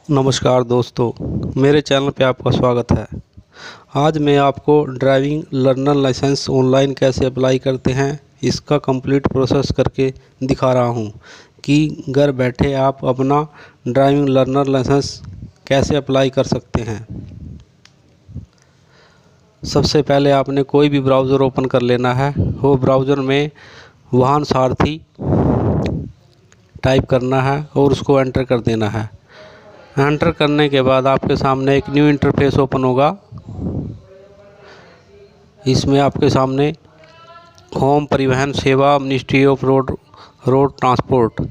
नमस्कार दोस्तों, मेरे चैनल पे आपका स्वागत है। आज मैं आपको ड्राइविंग लर्नर लाइसेंस ऑनलाइन कैसे अप्लाई करते हैं इसका कंप्लीट प्रोसेस करके दिखा रहा हूँ कि घर बैठे आप अपना ड्राइविंग लर्नर लाइसेंस कैसे अप्लाई कर सकते हैं। सबसे पहले आपने कोई भी ब्राउज़र ओपन कर लेना है। वो ब्राउज़र में वाहन सारथी टाइप करना है और उसको एंटर कर देना है। एंटर करने के बाद आपके सामने एक न्यू इंटरफेस ओपन होगा। इसमें आपके सामने होम परिवहन सेवा मिनिस्ट्री ऑफ रोड ट्रांसपोर्ट,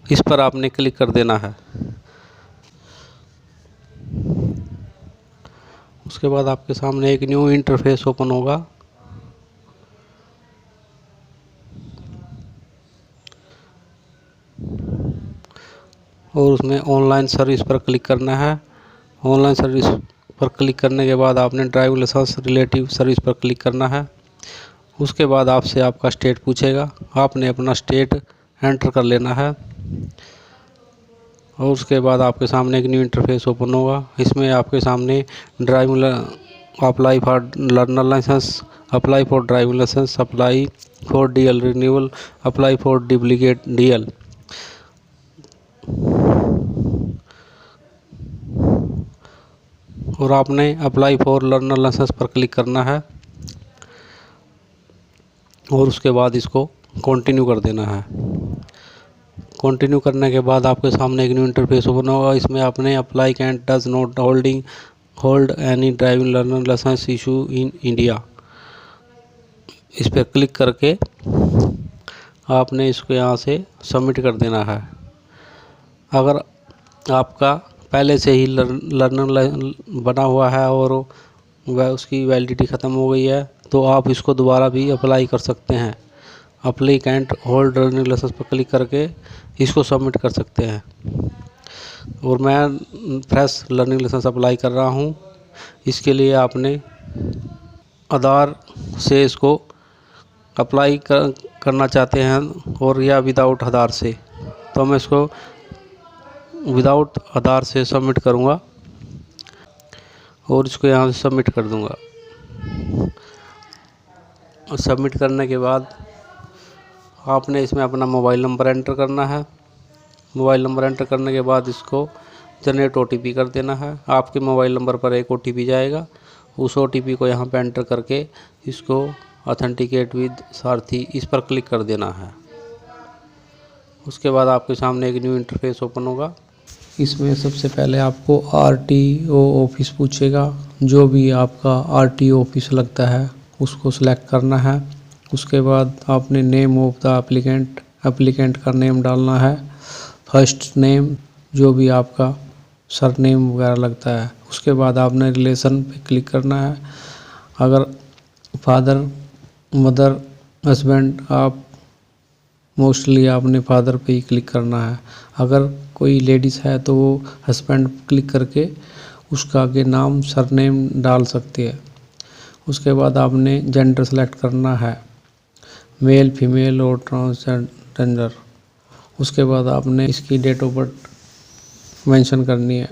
इस पर आपने क्लिक कर देना है। उसके बाद आपके सामने एक न्यू इंटरफेस ओपन होगा। और उसमें ऑनलाइन सर्विस पर क्लिक करना है। ऑनलाइन सर्विस पर क्लिक करने के बाद आपने ड्राइविंग लाइसेंस रिलेटिव सर्विस पर क्लिक करना है। उसके बाद आपसे आपका स्टेट पूछेगा, आपने अपना स्टेट एंटर कर लेना है। और उसके बाद आपके सामने एक न्यू इंटरफेस ओपन होगा। इसमें आपके सामने driving apply for learner licence, apply for driving licence, apply for DL renewal, apply for duplicate DL, और आपने अप्लाई फॉर लर्नर लाइसेंस पर क्लिक करना है। और उसके बाद इसको कंटिन्यू कर देना है। कंटिन्यू करने के बाद आपके सामने एक न्यू इंटरफेस ओपन होगा। इसमें आपने apply can't does not hold any driving learner licence issue in India, इस पर क्लिक करके आपने इसको यहाँ से सबमिट कर देना है। अगर आपका पहले से ही लर्नर बना हुआ है और वह उसकी वैलिडिटी ख़त्म हो गई है तो आप इसको दोबारा भी अप्लाई कर सकते हैं। Apply can't hold learning licence पर क्लिक करके इसको सबमिट कर सकते हैं। और मैं फ्रेश लर्निंग लाइसेंस अप्लाई कर रहा हूँ। इसके लिए आपने आधार से इसको अप्लाई करना चाहते हैं और या विदाउट आधार से, तो मैं इसको विदाउट आधार से सबमिट करूँगा और इसको यहाँ से सबमिट कर दूँगा। सबमिट करने के बाद आपने इसमें अपना मोबाइल नंबर एंटर करना है। मोबाइल नंबर एंटर करने के बाद इसको जनरेट ओटीपी कर देना है। आपके मोबाइल नंबर पर एक ओटीपी जाएगा। उस ओटीपी को यहाँ पे एंटर करके इसको ऑथेंटिकेट विद सारथी, इस पर क्लिक कर देना है। उसके बाद आपके सामने एक न्यू इंटरफेस ओपन होगा। इसमें सबसे पहले आपको आरटीओ ऑफिस पूछेगा। जो भी आपका आरटीओ ऑफिस लगता है उसको सिलेक्ट करना है। उसके बाद आपने नेम ऑफ द एप्लीकेंट का नेम डालना है। फर्स्ट नेम, जो भी आपका सरनेम वगैरह लगता है। उसके बाद आपने रिलेशन पे क्लिक करना है। अगर फादर, मदर, हस्बैंड, आप मोस्टली आपने फादर पे ही क्लिक करना है। अगर कोई लेडीज़ है तो वो हस्बैंड क्लिक करके उसका आगे नाम, सरनेम डाल सकती है। उसके बाद आपने जेंडर सेलेक्ट करना है, मेल, फीमेल और ट्रांसजेंडर। उसके बाद आपने इसकी डेट ऑफ बर्थ मेंशन करनी है।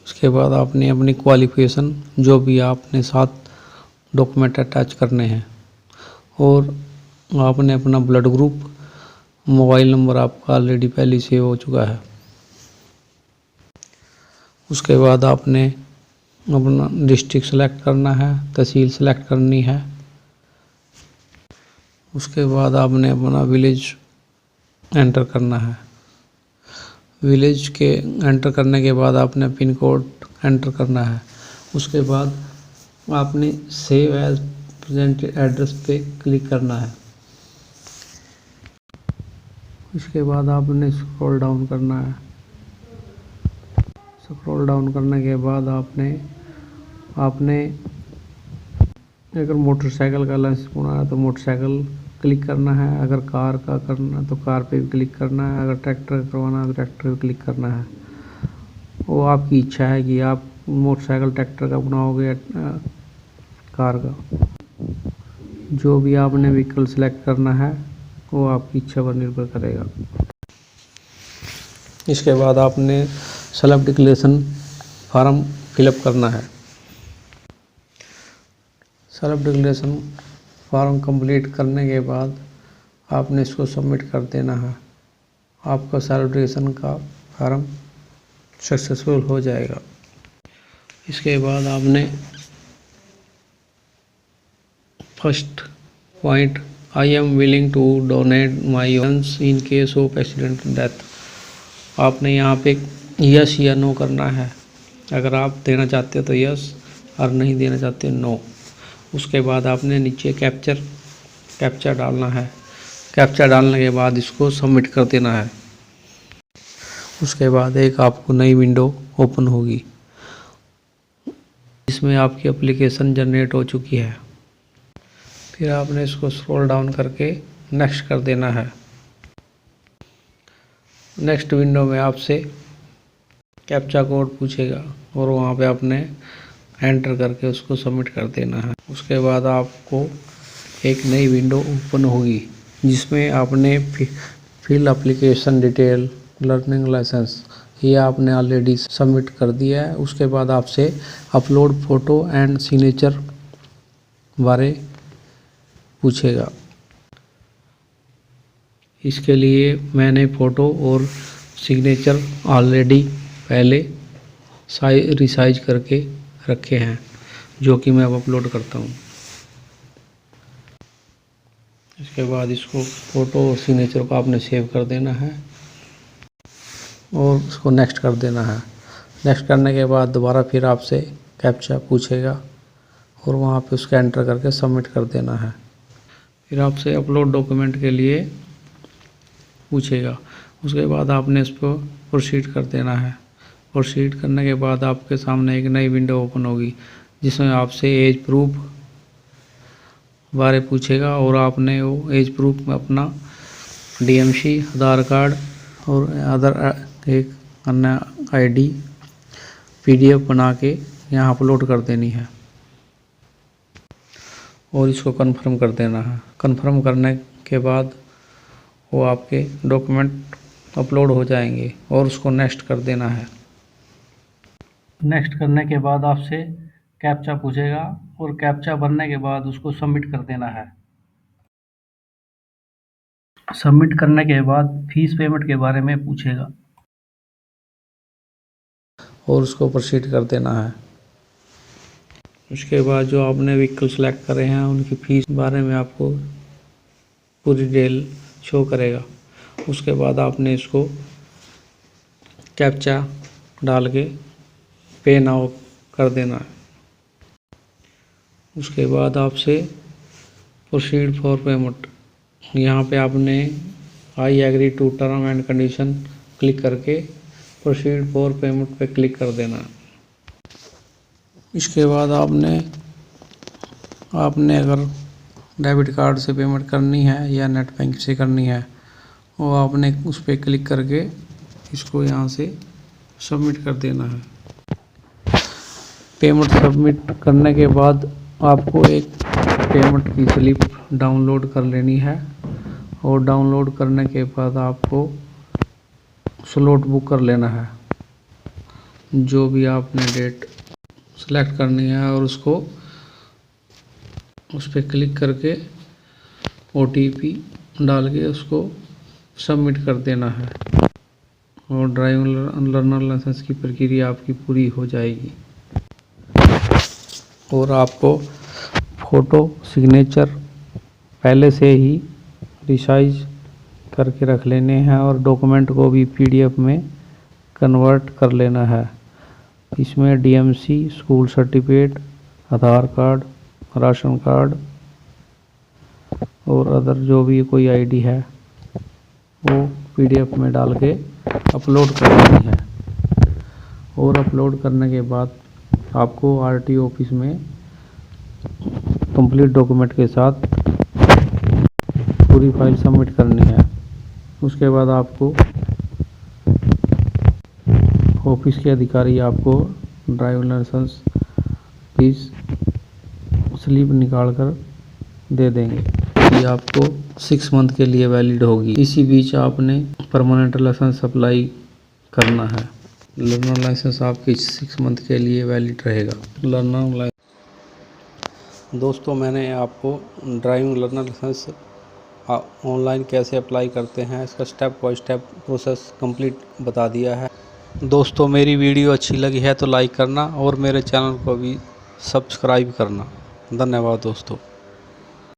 उसके बाद आपने अपनी क्वालिफिकेशन, जो भी आपने साथ डॉक्यूमेंट अटैच करने हैं, और आपने अपना ब्लड ग्रुप, मोबाइल नंबर आपका ऑलरेडी पहले सेव हो चुका है। उसके बाद आपने अपना डिस्ट्रिक्ट सेलेक्ट करना है, तहसील सेलेक्ट करनी है। उसके बाद आपने अपना विलेज एंटर करना है। विलेज के एंटर करने के बाद आपने पिन कोड एंटर करना है। उसके बाद आपने सेव एज प्रेजेंट एड्रेस पे क्लिक करना है। इसके बाद आपने स्क्रॉल डाउन करना है। स्क्रॉल डाउन करने के बाद आपने अगर मोटरसाइकिल का लाइसेंस होना है तो मोटरसाइकिल क्लिक करना है। अगर कार का करना है तो कार पे भी क्लिक करना है। अगर ट्रैक्टर करवाना है तो ट्रैक्टर पे क्लिक करना है। वो आपकी इच्छा है कि आप मोटरसाइकिल, ट्रैक्टर का बनाओगे या कार का। जो भी आपने व्हीकल सेलेक्ट करना है वो आपकी इच्छा पर निर्भर करेगा। इसके बाद आपने सेल्फ डिक्लेरेशन फॉर्म फिलअप करना है। सेल्फ डिक्लेरेशन फॉर्म कंप्लीट करने के बाद आपने इसको सबमिट कर देना है। आपका सेल्फ डिक्लेरेशन का फॉर्म सक्सेसफुल हो जाएगा। इसके बाद आपने first point, I am willing to donate my organs in case of accident death, आपने यहाँ पे यस या नो करना है। अगर आप देना चाहते हो तो यस और नहीं देना चाहते नो। उसके बाद आपने नीचे कैप्चा डालना है। कैप्चा डालने के बाद इसको सबमिट कर देना है। उसके बाद एक आपको नई विंडो ओपन होगी, इसमें आपकी एप्लीकेशन जनरेट हो चुकी है। फिर आपने इसको स्क्रॉल डाउन करके नेक्स्ट कर देना है। नेक्स्ट विंडो में आपसे कैप्चा कोड पूछेगा और वहाँ पे आपने एंटर करके उसको सबमिट कर देना है। उसके बाद आपको एक नई विंडो ओपन होगी, जिसमें आपने fill application detail, learning licence, ये आपने ऑलरेडी सबमिट कर दिया है। उसके बाद आपसे अपलोड फ़ोटो एंड सिग्नेचर बारे पूछेगा। इसके लिए मैंने फ़ोटो और सिग्नेचर ऑलरेडी पहले रिसाइज करके रखे हैं, जो कि मैं अब अपलोड करता हूँ। इसके बाद इसको फ़ोटो और सिग्नेचर को आपने सेव कर देना है और उसको नेक्स्ट कर देना है। नेक्स्ट करने के बाद दोबारा फिर आपसे कैप्चा पूछेगा और वहाँ पे उसका एंटर करके सबमिट कर देना है। फिर आपसे अपलोड डॉक्यूमेंट के लिए पूछेगा। उसके बाद आपने इस पर प्रोसीड कर देना है। प्रोसीड करने के बाद आपके सामने एक नई विंडो ओपन होगी, जिसमें आपसे एज प्रूफ बारे पूछेगा और आपने वो एज प्रूफ में अपना डीएमसी, आधार कार्ड और अदर एक अन्य आईडी पीडीएफ बना के यहाँ अपलोड कर देनी है और इसको कंफर्म कर देना है। कंफर्म करने के बाद वो आपके डॉक्यूमेंट अपलोड हो जाएंगे और उसको नेक्स्ट कर देना है। नेक्स्ट करने के बाद आपसे कैप्चा पूछेगा और कैप्चा भरने के बाद उसको सबमिट कर देना है। सबमिट करने के बाद फीस पेमेंट के बारे में पूछेगा और उसको प्रोसीड कर देना है। उसके बाद जो आपने व्हीकल सेलेक्ट करे हैं उनकी फ़ीस बारे में आपको पूरी डिटेल शो करेगा। उसके बाद आपने इसको कैप्चा डाल के पे नाउ कर देना है। उसके बाद आपसे प्रोसीड फॉर पेमेंट, यहाँ पे आपने I agree to term and condition click करके प्रोसीड फॉर पेमेंट पे क्लिक कर देना है। इसके बाद आपने अगर डेबिट कार्ड से पेमेंट करनी है या नेट बैंक से करनी है, वो आपने उस पर क्लिक करके इसको यहाँ से सबमिट कर देना है। पेमेंट सबमिट करने के बाद आपको एक पेमेंट की स्लिप डाउनलोड कर लेनी है और डाउनलोड करने के बाद आपको स्लॉट बुक कर लेना है, जो भी आपने डेट सेलेक्ट करनी है, और उसको उस पर क्लिक करके ओटीपी डाल के उसको सबमिट कर देना है और ड्राइविंग लर्नर लाइसेंस की प्रक्रिया आपकी पूरी हो जाएगी। और आपको फ़ोटो सिग्नेचर पहले से ही रिसाइज करके रख लेने हैं और डॉक्यूमेंट को भी पीडीएफ में कन्वर्ट कर लेना है। इसमें डीएमसी, स्कूल सर्टिफिकेट, आधार कार्ड, राशन कार्ड और अदर जो भी कोई आईडी है वो पीडीएफ में डाल के अपलोड कर देनी है। और अपलोड करने के बाद आपको आरटीओ ऑफिस में कंप्लीट डॉक्यूमेंट के साथ पूरी फाइल सबमिट करनी है। उसके बाद आपको ऑफिस के अधिकारी आपको ड्राइविंग लाइसेंस फीस स्लिप निकाल कर दे देंगे। ये आपको 6 मंथ के लिए वैलिड होगी। इसी बीच आपने परमानेंट लाइसेंस अप्लाई करना है। लर्नर लाइसेंस आपकी 6 मंथ के लिए वैलिड रहेगा। लर्नर लाइसेंस दोस्तों, मैंने आपको ड्राइविंग लर्नर लाइसेंस ऑनलाइन कैसे अप्लाई करते हैं इसका step by step process complete बता दिया है। दोस्तों, मेरी वीडियो अच्छी लगी है तो लाइक करना और मेरे चैनल को भी सब्सक्राइब करना। धन्यवाद दोस्तों।